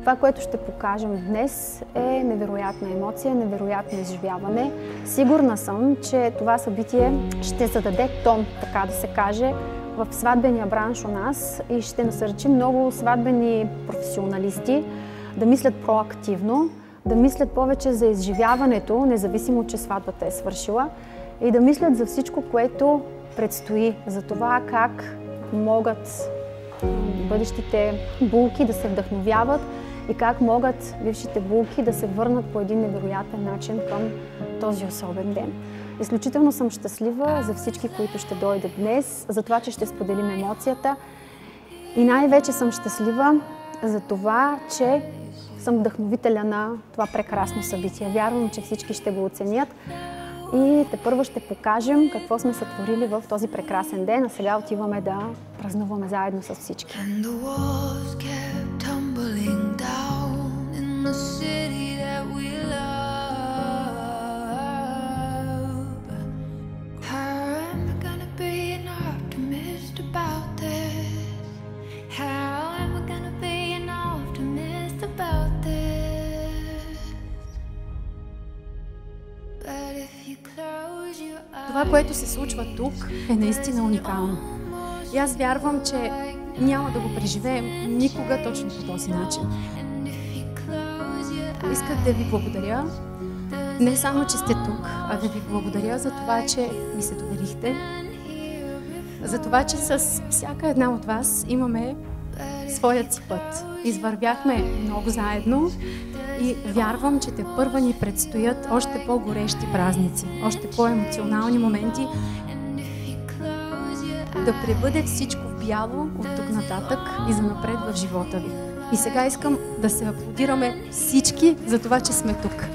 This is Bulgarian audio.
Това, което ще покажем днес, е невероятна емоция, невероятно изживяване. Сигурна съм, че това събитие ще зададе тон, така да се каже, в сватбения бранш у нас и ще насърчи много сватбени професионалисти да мислят проактивно, да мислят повече за изживяването, независимо, че сватбата е свършила, и да мислят за всичко, което предстои, за това как могат бъдещите булки да се вдъхновяват и как могат бившите булки да се върнат по един невероятен начин към този особен ден. Изключително съм щастлива за всички, които ще дойдат днес, за това, че ще споделим емоцията, и най-вече съм щастлива за това, че съм вдъхновителя на това прекрасно събитие. Вярвам, че всички ще го оценят и тепърва ще покажем какво сме сътворили в този прекрасен ден, а сега отиваме да празнуваме заедно с всички. Това, което се случва тук, е наистина уникално. И аз вярвам, че няма да го преживеем никога точно по този начин. Исках да ви благодаря, не само, че сте тук, а да ви благодаря за това, че ми се доверихте, за това, че с всяка една от вас имаме своят си път. Извървяхме много заедно и вярвам, че тепърва ни предстоят още по-горещи празници, още по-емоционални моменти, да пребъде всичко в бяло от тук нататък и занапред в живота ви. И сега искам да се аплодираме всички за това, че сме тук.